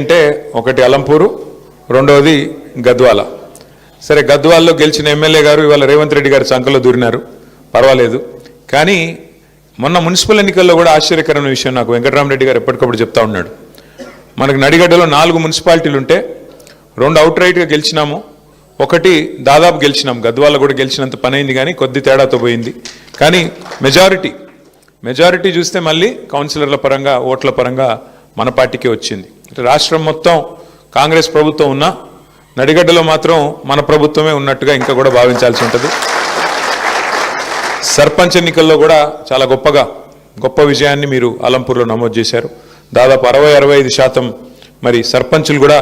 అంటే ఒకటి అలంపూరు, రెండవది గద్వాల. సరే, గద్వాల్లో గెలిచిన ఎమ్మెల్యే గారు ఇవాళ రేవంత్ రెడ్డి గారి సంఖలో దూరినారు, పర్వాలేదు. కానీ మొన్న మున్సిపల్ ఎన్నికల్లో కూడా ఆశ్చర్యకరమైన విషయం నాకు వెంకటరామరెడ్డి గారు ఎప్పటికప్పుడు చెప్తా ఉన్నాడు. మనకు నడిగడ్డలో 4 మున్సిపాలిటీలు ఉంటే 2 అవుట్ రైట్గా గెలిచినాము, 1 దాదాపు గెలిచినాం. గద్వాల కూడా గెలిచినంత పని అయింది, కానీ కొద్ది తేడాతో పోయింది. కానీ మెజారిటీ చూస్తే మళ్ళీ కౌన్సిలర్ల పరంగా, ఓట్ల పరంగా మన పార్టీకే వచ్చింది. రాష్ట్రం మొత్తం కాంగ్రెస్ ప్రభుత్వం ఉన్నా నడిగడ్డలో మాత్రం మన ప్రభుత్వమే ఉన్నట్టుగా ఇంకా కూడా భావించాల్సి ఉంటుంది. సర్పంచ్ ఎన్నికల్లో కూడా చాలా గొప్ప విజయాన్ని మీరు అలంపూర్లో నమోదు చేశారు. దాదాపు 60-65% మరి సర్పంచులు కూడా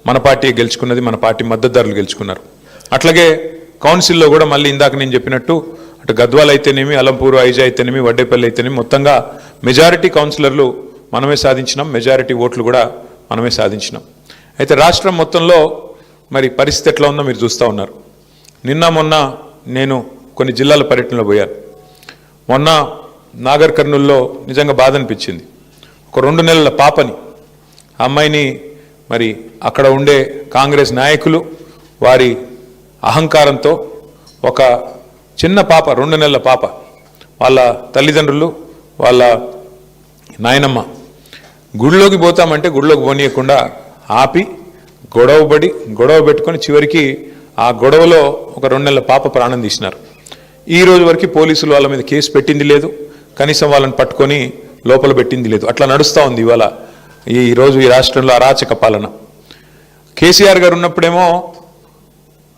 మన పార్టీ గెలుచుకున్నది, మన పార్టీ మద్దతుదారులు గెలుచుకున్నారు. అట్లాగే కౌన్సిల్లో కూడా మళ్ళీ ఇందాక నేను చెప్పినట్టు అటు గద్వాల అయితేనేమి, అలంపూరు, ఐజా అయితేనేమి, వడ్డేపల్లి అయితేనేమి మొత్తంగా మెజారిటీ కౌన్సిలర్లు మనమే సాధించినాం, మెజారిటీ ఓట్లు కూడా మనమే సాధించినాం. అయితే రాష్ట్రం మొత్తంలో మరి పరిస్థితి ఎట్లా ఉందో మీరు చూస్తూ ఉన్నారు. మొన్న నేను కొన్ని జిల్లాల పర్యటనలో పోయాను. మొన్న నాగర్ కర్నూల్లో నిజంగా బాధ అనిపించింది. ఒక 2 నెలల పాపని, ఆ అమ్మాయిని మరి అక్కడ ఉండే కాంగ్రెస్ నాయకులు వారి అహంకారంతో, ఒక చిన్న పాప, 2 నెలల పాప, వాళ్ళ తల్లిదండ్రులు, వాళ్ళ నాయనమ్మ గుడిలోకి పోతామంటే గుడిలోకి పోనీయకుండా ఆపి గొడవ పెట్టుకొని చివరికి ఆ గొడవలో ఒక 2 నెలల పాప ప్రాణం తీసినారు. ఈ రోజు వరకు పోలీసులు వాళ్ళ మీద కేసు పెట్టింది లేదు, కనీసం వాళ్ళని పట్టుకొని లోపల పెట్టింది లేదు. అట్లా నడుస్తూ ఉంది ఇవాళ ఈరోజు ఈ రాష్ట్రంలో అరాచక పాలన. కేసీఆర్ గారు ఉన్నప్పుడేమో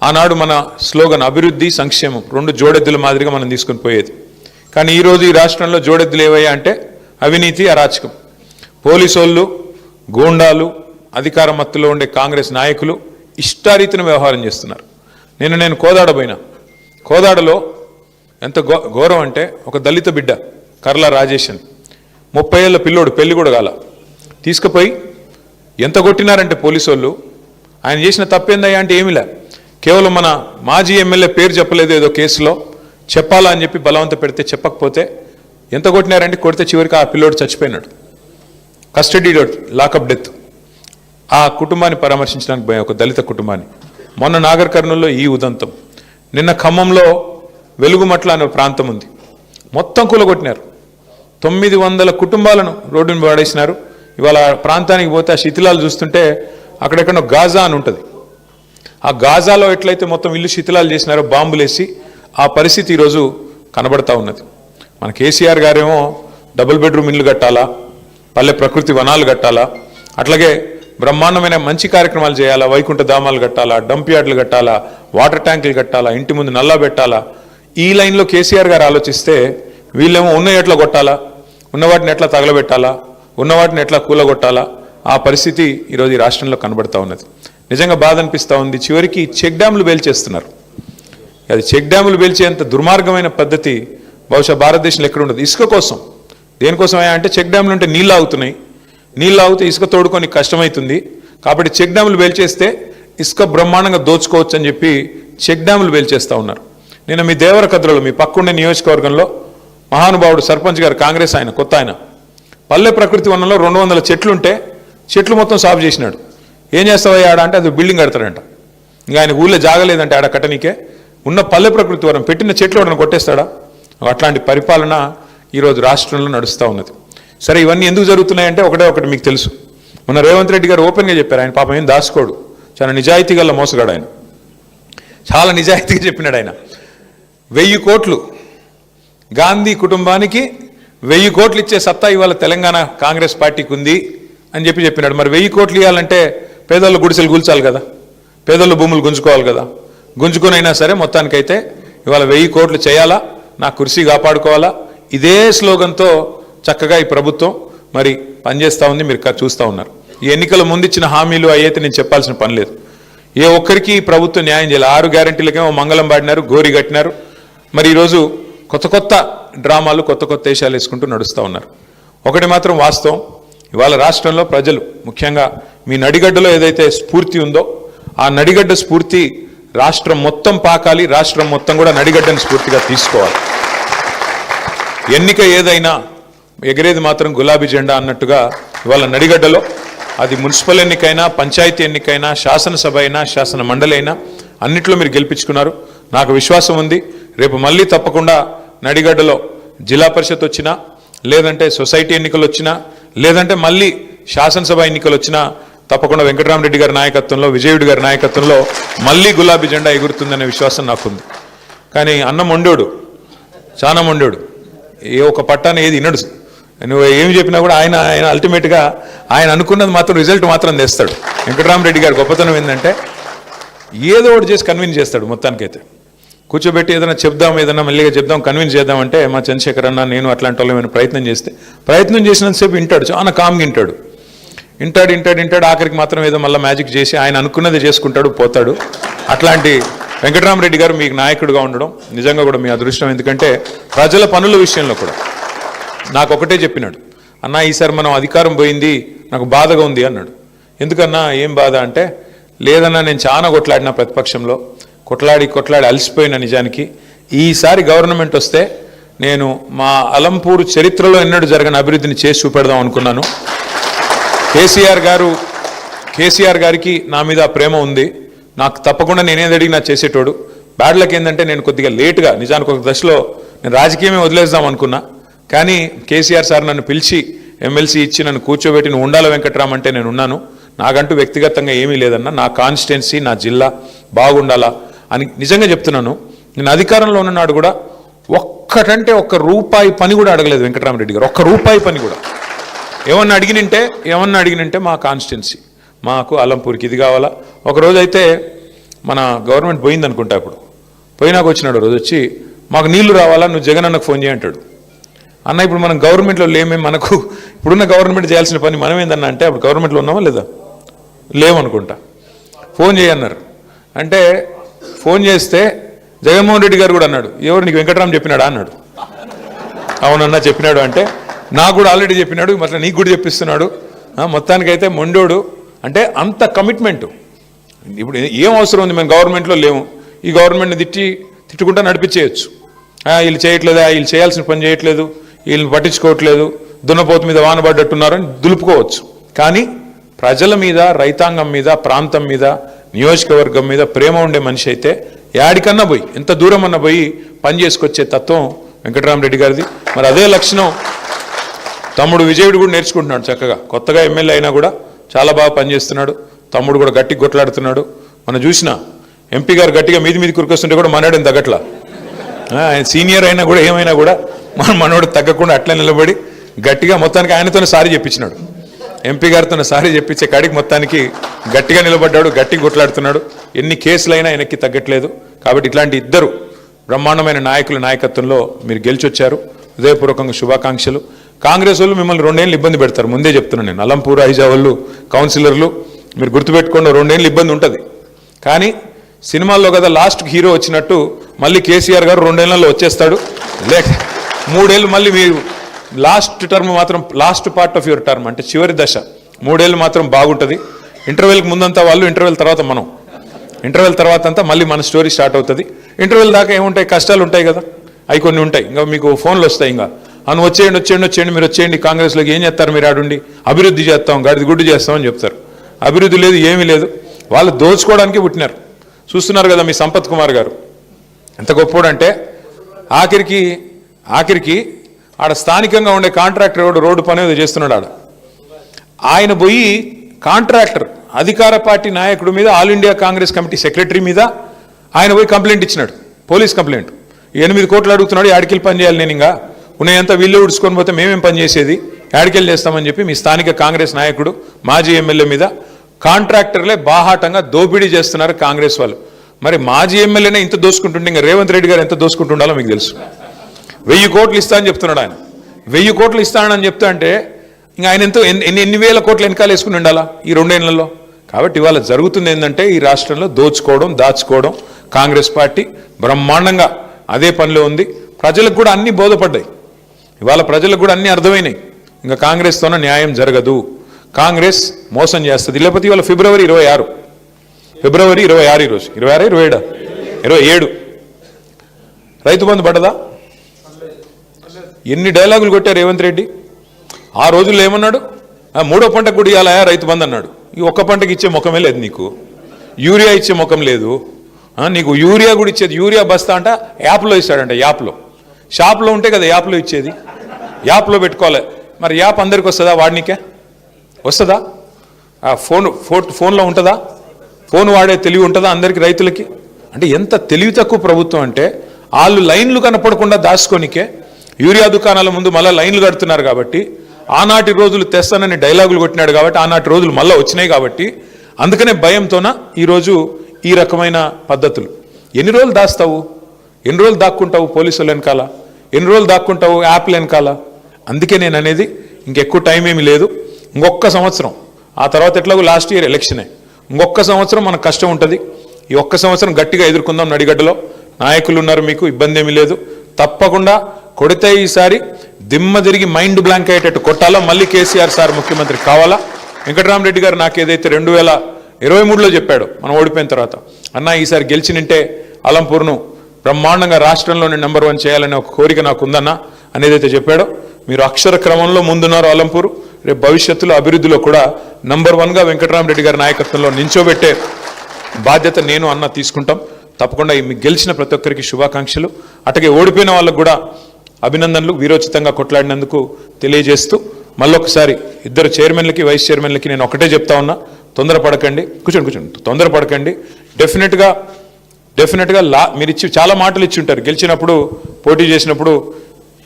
ఆనాడు మన స్లోగన్ అభివృద్ధి సంక్షేమం 2 జోడెద్దుల మాదిరిగా మనం తీసుకొని పోయేది. కానీ ఈరోజు ఈ రాష్ట్రంలో జోడెద్దులు ఏవయ్యా అంటే అవినీతి, అరాచకం. పోలీసు వాళ్ళు, గూండాలు, అధికార మత్తులో ఉండే కాంగ్రెస్ నాయకులు ఇష్టారీతిన వ్యవహారం చేస్తున్నారు. నేను కోదాడ పోయినా. కోదాడలో ఎంత ఘోరం అంటే, ఒక దళిత బిడ్డ కర్ల రాజేష్ అని, 30 ఏళ్ళ పిల్లోడు, పెళ్లి కూడా కాల, తీసుకుపోయి ఎంత కొట్టినారంటే పోలీసు వాళ్ళు. ఆయన చేసిన తప్పేందయ్యా అంటే ఏమిలే, కేవలం మన మాజీ ఎమ్మెల్యే పేరు చెప్పలేదు ఏదో కేసులో, చెప్పాలా అని చెప్పి బలవంత పెడితే చెప్పకపోతే ఎంత కొట్టినారంటే, కొడితే చివరికి ఆ పిల్లోడు చచ్చిపోయినాడు. Custody lockup death. ఆ కుటుంబాన్ని పరామర్శించడానికి పోయా, ఒక దళిత కుటుంబాన్ని. మొన్న నాగర్ కర్నూల్లో ఈ ఉదంతం. నిన్న ఖమ్మంలో వెలుగుమట్ల అనే ప్రాంతం ఉంది, మొత్తం కూలగొట్టినారు. 900 కుటుంబాలను రోడ్డుని పడేసినారు. ఇవాళ ప్రాంతానికి పోతే ఆ శిథిలాలు చూస్తుంటే అక్కడెక్కడో గాజా అని ఉంటుంది. ఆ గాజాలో ఎట్లయితే మొత్తం ఇల్లు శిథిలాలు చేసినారో బాంబులేసి, ఆ పరిస్థితి ఈరోజు కనబడతా ఉన్నది. మన కేసీఆర్ గారేమో డబుల్ బెడ్రూమ్ ఇల్లు కట్టాలా, పల్లె ప్రకృతి వనాలు కట్టాలా, అట్లాగే బ్రహ్మాండమైన మంచి కార్యక్రమాలు చేయాలా, వైకుంఠ ధామాలు కట్టాలా, డంప్ యార్డులు కట్టాలా, వాటర్ ట్యాంకులు కట్టాలా, ఇంటి ముందు నల్లా పెట్టాలా. ఈ లైన్లో కేసీఆర్ గారు ఆలోచిస్తే, వీళ్ళేమో ఉన్న ఎట్లా కొట్టాలా, ఉన్న వాటిని ఎట్లా తగలబెట్టాలా, ఉన్న వాటిని ఎట్లా కూలగొట్టాలా, ఆ పరిస్థితి ఈరోజు ఈ రాష్ట్రంలో కనబడతా ఉన్నది. నిజంగా బాధ అనిపిస్తూ ఉంది. చివరికి చెక్ డ్యాములు పేల్చేస్తున్నారు. అది చెక్ డ్యాములు పేల్చేంత దుర్మార్గమైన పద్ధతి బహుశా భారతదేశంలో ఎక్కడ ఉండదు. ఇసుక కోసం, దేనికోసమయ్యా అంటే చెక్ డ్యాములు అంటే నీళ్ళు ఆగుతున్నాయి, నీళ్ళు ఆగితే ఇసుక తోడుకొని కష్టమవుతుంది, కాబట్టి చెక్ డ్యాములు పేల్చేస్తే ఇసుక బ్రహ్మాండంగా దోచుకోవచ్చు అని చెప్పి చెక్ డ్యాములు పేల్చేస్తూ ఉన్నారు. నేను మీ దేవరకద్రలో, మీ పక్కుండే నియోజకవర్గంలో మహానుభావుడు సర్పంచ్ గారు, కాంగ్రెస్ ఆయన, కొత్త ఆయన, పల్లె ప్రకృతి వనంలో 200 చెట్లుంటే చెట్లు మొత్తం సాఫ్ చేసినాడు. ఏం చేస్తావయ్యా ఆడ అంటే, అది బిల్డింగ్ కడతాడంట. ఇంకా ఆయన ఊళ్ళో జాగలేదంటే ఆడ కట్టనీకే, ఉన్న పల్లె ప్రకృతి వనం పెట్టిన చెట్లు వాడిని కొట్టేస్తాడా? అట్లాంటి పరిపాలన ఈరోజు రాష్ట్రంలో నడుస్తూ ఉన్నది. సరే, ఇవన్నీ ఎందుకు జరుగుతున్నాయంటే ఒకటి మీకు తెలుసు. మొన్న రేవంత్ రెడ్డి గారు ఓపెన్గా చెప్పారు, ఆయన పాపం ఏం దాచుకోడు, చాలా నిజాయితీ గల మోసగాడు ఆయన, చాలా నిజాయితీగా చెప్పినాడు ఆయన. 1000 కోట్లు గాంధీ కుటుంబానికి 1000 కోట్లు ఇచ్చే సత్తా ఇవాళ తెలంగాణ కాంగ్రెస్ పార్టీకి ఉంది అని చెప్పినాడు. మరి 1000 కోట్లు ఇవ్వాలంటే పేదోళ్ళు గుడిసెలు కూల్చాలి కదా, పేదోళ్ళు భూములు గుంజుకోవాలి కదా. గుంజుకునైనా సరే మొత్తానికైతే ఇవాళ 1000 కోట్లు చేయాలా, నా కుర్సీ కాపాడుకోవాలా, ఇదే స్లోగన్తో చక్కగా ఈ ప్రభుత్వం మరి పనిచేస్తూ ఉంది. మీరు చూస్తూ ఉన్నారు. ఈ ఎన్నికల ముందు ఇచ్చిన హామీలు అయితే నేను చెప్పాల్సిన పని లేదు. ఏ ఒక్కరికి ఈ ప్రభుత్వం న్యాయం చేయాలి. 6 గ్యారెంటీలకేమో మంగళం పాడినారు, గోరి కట్టినారు. మరి ఈరోజు కొత్త డ్రామాలు, కొత్త వేషాలు వేసుకుంటూ నడుస్తూ ఉన్నారు. ఒకటి మాత్రం వాస్తవం, ఇవాళ రాష్ట్రంలో ప్రజలు, ముఖ్యంగా మీ నడిగడ్డలో ఏదైతే స్ఫూర్తి ఉందో, ఆ నడిగడ్డ స్ఫూర్తి రాష్ట్రం మొత్తం పాకాలి, రాష్ట్రం మొత్తం కూడా నడిగడ్డని స్ఫూర్తిగా తీసుకోవాలి. ఎన్నిక ఏదైనా ఎగిరేది మాత్రం గులాబీ జెండా అన్నట్టుగా ఇవాళ నడిగడ్డలో అది మున్సిపల్ ఎన్నికైనా, పంచాయతీ ఎన్నికైనా, శాసనసభ అయినా, శాసన మండలి అయినా అన్నిట్లో మీరు గెలిపించుకున్నారు. నాకు విశ్వాసం ఉంది, రేపు మళ్ళీ తప్పకుండా నడిగడ్డలో జిల్లా పరిషత్ వచ్చినా, లేదంటే సొసైటీ ఎన్నికలు వచ్చినా, లేదంటే మళ్ళీ శాసనసభ ఎన్నికలు వచ్చినా తప్పకుండా వెంకటరామరెడ్డి గారి నాయకత్వంలో, విజయుడి గారి నాయకత్వంలో మళ్ళీ గులాబీ జెండా ఎగురుతుందనే విశ్వాసం నాకుంది. కానీ అన్నం వండోడు, చాలా వండోడు, ఏ ఒక పట్టాన్ని ఏది వినడు. నువ్వు ఏమి చెప్పినా కూడా ఆయన అల్టిమేట్గా ఆయన అనుకున్నది మాత్రం రిజల్ట్ మాత్రం తెస్తాడు. వెంకటరామరెడ్డి గారి గొప్పతనం ఏంటంటే ఏదో ఒకటి చేసి కన్విన్స్ చేస్తాడు. మొత్తానికైతే కూర్చోబెట్టి ఏదైనా చెప్దాం, ఏదైనా మళ్ళీగా చెప్దాం, కన్విన్స్ చేద్దామంటే మా చంద్రశేఖర్ అన్న నేను అట్లాంటి వాళ్ళు ఏమైనా ప్రయత్నం చేసినంతసేపు వింటాడు, చాలా కామ్గా వింటాడు. ఆఖరికి మాత్రం ఏదో మళ్ళీ మ్యాజిక్ చేసి ఆయన అనుకున్నది చేసుకుంటాడు, పోతాడు. అట్లాంటి వెంకటరామరెడ్డి గారు మీకు నాయకుడిగా ఉండడం నిజంగా కూడా మీ అదృష్టం. ఎందుకంటే ప్రజల పనుల విషయంలో కూడా నాకు ఒకటే చెప్పినాడు, అన్నా ఈసారి మనం అధికారం పోయింది, నాకు బాధగా ఉంది అన్నాడు. ఎందుకన్నా ఏం బాధ అంటే, లేదన్నా నేను చాలా కొట్లాడినా, ప్రతిపక్షంలో కొట్లాడి అలసిపోయిన, నిజానికి ఈసారి గవర్నమెంట్ వస్తే నేను మా అలంపూరు చరిత్రలో ఎన్నడూ జరగని అభివృద్ధిని చేసి చూపెడదాం అనుకున్నాను. కేసీఆర్ గారికి నా మీద ప్రేమ ఉంది, నాకు తప్పకుండా నేనేది అడిగినా చేసేటోడు. బ్యాడ్ లక్ ఏంటంటే నేను కొద్దిగా లేటుగా, నిజానికి ఒక దశలో నేను రాజకీయమే వదిలేద్దాం అనుకున్నా. కానీ కేసీఆర్ సార్ నన్ను పిలిచి ఎమ్మెల్సీ ఇచ్చి నన్ను కూర్చోబెట్టి నువ్వు ఉండాల వెంకట్రామ్ అంటే నేను ఉన్నాను. నాకంటూ వ్యక్తిగతంగా ఏమీ లేదన్నా, నా కాన్స్టిట్యున్సీ, నా జిల్లా బాగుండాలా అని నిజంగా చెప్తున్నాను. నేను అధికారంలో ఉన్ననాడు కూడా ఒక్క రూపాయి పని కూడా అడగలేదు వెంకటరామరెడ్డి గారు, ఒక్క రూపాయి పని కూడా. ఏమన్నా అడిగినంటే మా కాన్స్టిట్యున్సీ, మాకు అలంపూర్కి ఇది కావాలా. ఒకరోజు అయితే మన గవర్నమెంట్ పోయింది అనుకుంటా, అప్పుడు పోయినాక వచ్చినాడు రోజు వచ్చి, మాకు నీళ్లు రావాలా, నువ్వు జగన్ అన్నకు ఫోన్ చేయంటాడు. అన్న ఇప్పుడు మనం గవర్నమెంట్లో లేమే, మనకు ఇప్పుడున్న గవర్నమెంట్ చేయాల్సిన పని మనం ఏందన్నా అంటే, అప్పుడు గవర్నమెంట్లో ఉన్నామా లేదా, లేవనుకుంటా. ఫోన్ చేయన్నారు అంటే ఫోన్ చేస్తే జగన్మోహన్ రెడ్డి గారు కూడా అన్నాడు, ఎవరు నీకు వెంకటరామ్ చెప్పినాడా అన్నాడు. అవునన్నా చెప్పినాడు అంటే, నాకు కూడా ఆల్రెడీ చెప్పినాడు, మళ్ళీ నీకు కూడా చెప్పిస్తున్నాడు. మొత్తానికైతే మొండోడు. అంటే అంత కమిట్మెంటు. ఇప్పుడు ఏం అవసరం ఉంది, మేము గవర్నమెంట్లో లేము, ఈ గవర్నమెంట్ని తిట్టుకుంటా నడిపించేయచ్చు. వీళ్ళు చేయట్లేదా, వీళ్ళు చేయాల్సిన పని చేయట్లేదు, వీళ్ళని పట్టించుకోవట్లేదు, దున్నపోతు మీద వానబడ్డట్టున్నారని దులుపుకోవచ్చు. కానీ ప్రజల మీద, రైతాంగం మీద, ప్రాంతం మీద, నియోజకవర్గం మీద ప్రేమ ఉండే మనిషి అయితే యాడికన్నా పోయి, ఎంత దూరం అన్నా పోయి పని చేసుకొచ్చే తత్వం వెంకటరామరెడ్డి గారిది. మరి అదే లక్షణం తమ్ముడు విజయుడు కూడా నేర్చుకుంటున్నాడు చక్కగా. కొత్తగా ఎమ్మెల్యే అయినా కూడా చాలా బాగా పనిచేస్తున్నాడు. తమ్ముడు కూడా గట్టి కొట్లాడుతున్నాడు. మనం చూసిన ఎంపీ గారు గట్టిగా మీది కురికొస్తుంటే కూడా మనోడిని తగ్గట్లా. ఆయన సీనియర్ అయినా కూడా ఏమైనా కూడా మనోడు తగ్గకుండా అట్లా నిలబడి గట్టిగా మొత్తానికి ఆయనతోనే సారీ చెప్పించినాడు. ఎంపీ గారితో సారీ చెప్పించే కాడికి మొత్తానికి గట్టిగా నిలబడ్డాడు, గట్టిగా కొట్లాడుతున్నాడు. ఎన్ని కేసులైనా ఆయనకి తగ్గట్లేదు. కాబట్టి ఇట్లాంటి ఇద్దరు బ్రహ్మాండమైన నాయకుల నాయకత్వంలో మీరు గెలిచొచ్చారు. హృదయపూర్వకంగా శుభాకాంక్షలు. కాంగ్రెస్ వాళ్ళు మిమ్మల్ని 2 ఏళ్ళు ఇబ్బంది పెడతారు, ముందే చెప్తున్నాను నేను. అలంపూర్, ఐజా వాళ్ళు, కౌన్సిలర్లు మీరు గుర్తుపెట్టుకోండి, 2 ఏళ్ళు ఇబ్బంది ఉంటుంది. కానీ సినిమాల్లో కదా లాస్ట్కి హీరో వచ్చినట్టు మళ్ళీ కేసీఆర్ గారు 2 ఏళ్లలో వచ్చేస్తాడు. లేక 3 ఏళ్ళు మళ్ళీ మీరు లాస్ట్ టర్మ్ మాత్రం, last part of your term అంటే చివరి దశ 3 ఏళ్ళు మాత్రం బాగుంటుంది. ఇంటర్వెల్కి ముందంతా వాళ్ళు, ఇంటర్వెల్ తర్వాత మనం, ఇంటర్వెల్ తర్వాత అంతా మళ్ళీ మన స్టోరీ స్టార్ట్ అవుతుంది. ఇంటర్వెల్ దాకా ఏముంటాయి, కష్టాలు ఉంటాయి కదా, అవి కొన్ని ఉంటాయి. ఇంకా మీకు ఫోన్లు వస్తాయి, ఇంకా అను వచ్చేయండి మీరు వచ్చేయండి కాంగ్రెస్లోకి, ఏం చేస్తారు మీరు ఆడుండి, అభివృద్ధి చేస్తాం, గడిది గుడ్డు చేస్తామని చెప్తారు. అభివృద్ధి లేదు, ఏమీ లేదు. వాళ్ళు దోచుకోవడానికి పుట్టినారు. చూస్తున్నారు కదా మీ సంపత్ కుమార్ గారు ఎంత గొప్పోడంటే, ఆఖరికి ఆడ స్థానికంగా ఉండే కాంట్రాక్టర్ రోడ్డు పని ఏదో చేస్తున్నాడు ఆడ. ఆయన పోయి కాంట్రాక్టర్ అధికార పార్టీ నాయకుడి మీద, all India Congress committee secretary మీద ఆయన పోయి కంప్లైంట్ ఇచ్చినాడు, పోలీస్ కంప్లైంట్. 8 కోట్లు అడుగుతున్నాడు, యాడికెళ్ళి పని చేయాలి, నేను ఇంకా ఉన్నాయంతా వీళ్ళు ఉడుచుకొని పోతే మేమేం పని చేసేది, యాడికెళ్ళి చేస్తామని చెప్పి మీ స్థానిక కాంగ్రెస్ నాయకుడు, మాజీ ఎమ్మెల్యే మీద కాంట్రాక్టర్లే బాహాటంగా దోపిడీ చేస్తున్నారు కాంగ్రెస్ వాళ్ళు. మరి మాజీ ఎమ్మెల్యేనే ఇంత దోసుకుంటుంటే ఇంకా రేవంత్ రెడ్డి గారు ఎంత దోసుకుంటుండాలో మీకు తెలుసు. 1000 కోట్లు ఇస్తా అని చెప్తున్నాడు ఆయన. 1000 కోట్లు ఇస్తానని చెప్తా అంటే ఇంకా ఆయన ఎంతో ఎన్ని వేల కోట్లు వెనకాల వేసుకుని ఉండాలా ఈ 2 ఏళ్లలో. కాబట్టి ఇవాళ జరుగుతుంది ఏంటంటే, ఈ రాష్ట్రంలో దోచుకోవడం, దాచుకోవడం. కాంగ్రెస్ పార్టీ బ్రహ్మాండంగా అదే పనిలో ఉంది. ప్రజలకు కూడా అన్ని బోధపడ్డాయి. ఇవాళ ప్రజలకు కూడా అన్ని అర్థమైనాయి. ఇంకా కాంగ్రెస్తోనే న్యాయం జరగదు, కాంగ్రెస్ మోసం చేస్తుంది. లేకపోతే ఇవాళ ఫిబ్రవరి 26 ఈరోజు 27 రైతు బంధు పడ్డదా? ఎన్ని డైలాగులు కొట్టారు రేవంత్ రెడ్డి. ఆ రోజుల్లో ఏమన్నాడు, మూడో పంటకు కూడా ఇవ్వాలా రైతు బంధు అన్నాడు. ఈ ఒక్క పంటకి ఇచ్చే ముఖమే లేదు నీకు, యూరియా ఇచ్చే ముఖం లేదు. నీకు యూరియా కూడా ఇచ్చేది, యూరియా బస్తా అంట యాప్లో ఇస్తాడంట. యాప్లో, షాప్లో ఉంటే కదా యాప్లో ఇచ్చేది, యాప్లో పెట్టుకోవాలి. మరి యాప్ అందరికి వస్తుందా? వాడినికే వస్తుందా? ఫోన్లో ఉంటుందా? ఫోన్ వాడే తెలివి ఉంటుందా అందరికి రైతులకి? అంటే ఎంత తెలివి తక్కువ ప్రభుత్వం అంటే, వాళ్ళు లైన్లు కనపడకుండా దాచుకోనికే యూరియా దుకాణాల ముందు మళ్ళీ లైన్లు కడుతున్నారు. కాబట్టి ఆనాటి రోజులు తెస్తానని డైలాగులు కొట్టినాడు కాబట్టి ఆనాటి రోజులు మళ్ళీ వచ్చినాయి. కాబట్టి అందుకనే భయంతోన ఈరోజు ఈ రకమైన పద్ధతులు. ఎన్ని రోజులు దాస్తావు? ఎన్ని రోజులు దాక్కుంటావు పోలీసులు వెనకాల? ఎన్ని రోజులు దాక్కుంటావు యాప్ల వెనకాల? అందుకే నేను అనేది ఇంకెక్కువ టైం ఏమీ లేదు. ఇంకొక సంవత్సరం, ఆ తర్వాత ఎట్లాగో లాస్ట్ ఇయర్ ఎలక్షనే, ఇంకొక సంవత్సరం మనకు కష్టం ఉంటుంది. ఈ ఒక్క సంవత్సరం గట్టిగా ఎదుర్కొందాం. నడిగడ్డలో నాయకులు ఉన్నారు, మీకు ఇబ్బంది ఏమీ లేదు. తప్పకుండా కొడితే ఈసారి దిమ్మ తిరిగి మైండ్ బ్లాంక్ అయ్యేటట్టు కొట్టాలా. మళ్ళీ కేసీఆర్ సార్ ముఖ్యమంత్రి కావాలా. వెంకటరామరెడ్డి గారు నాకు ఏదైతే 2023లో చెప్పాడు మనం ఓడిపోయిన తర్వాత, అన్న ఈసారి గెలిచినంటే అలంపూర్ను బ్రహ్మాండంగా రాష్ట్రంలోనే నెంబర్ 1 చేయాలనే ఒక కోరిక నాకు ఉందన్నా అనేదైతే చెప్పాడో, మీరు అక్షర క్రమంలో ముందున్నారు. అలంపూరు రేపు భవిష్యత్తులో అభివృద్ధిలో కూడా నెంబర్ 1గా వెంకటరామరెడ్డి గారి నాయకత్వంలో నించోబెట్టే బాధ్యత నేను అన్న తీసుకుంటాం. తప్పకుండా మీకు గెలిచిన ప్రతి ఒక్కరికి శుభాకాంక్షలు. అట్లాగే ఓడిపోయిన వాళ్ళకు కూడా అభినందనలు, వీరోచితంగా కొట్లాడినందుకు తెలియజేస్తూ మళ్ళొకసారి ఇద్దరు చైర్మన్లకి వైస్ చైర్మన్లకి నేను ఒకటే చెప్తా ఉన్నా, తొందరపడకండి. కూర్చోండి, తొందరపడకండి. డెఫినెట్గా మీరు ఇచ్చి చాలా మాటలు ఇచ్చి ఉంటారు. గెలిచినప్పుడు, పోటీ చేసినప్పుడు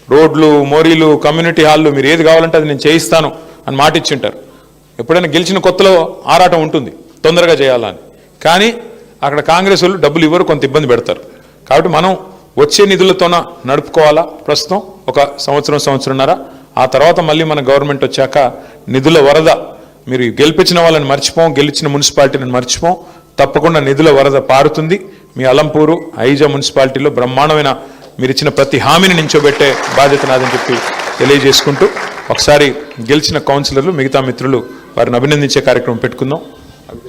రోడ్లు, మోరీలు, కమ్యూనిటీ హాళ్ళు, మీరు ఏది కావాలంటే అది నేను చేయిస్తాను అని మాట ఇచ్చి ఉంటారు. ఎప్పుడైనా గెలిచిన కొత్తలో ఆరాటం ఉంటుంది తొందరగా చేయాలని. కానీ అక్కడ కాంగ్రెస్ వాళ్ళు డబ్బులు ఇవ్వరు, కొంత ఇబ్బంది పెడతారు. కాబట్టి మనం వచ్చే నిధులతోన నడుపుకోవాలా. ప్రస్తుతం ఒక సంవత్సరంన్నర, ఆ తర్వాత మళ్ళీ మన గవర్నమెంట్ వచ్చాక నిధుల వరద, మీరు గెలిపించిన వాళ్ళని మర్చిపోం, గెలిచిన మున్సిపాలిటీని మర్చిపోం. తప్పకుండా నిధుల వరద పారుతుంది. మీ అలంపూరు, ఐజా మున్సిపాలిటీలో బ్రహ్మాండమైన మీరు ఇచ్చిన ప్రతి హామీని నించోబెట్టే బాధ్యత నాదని చెప్పి తెలియజేసుకుంటూ, ఒకసారి గెలిచిన కౌన్సిలర్లు, మిగతా మిత్రులు వారిని అభినందించే కార్యక్రమం పెట్టుకుందాం.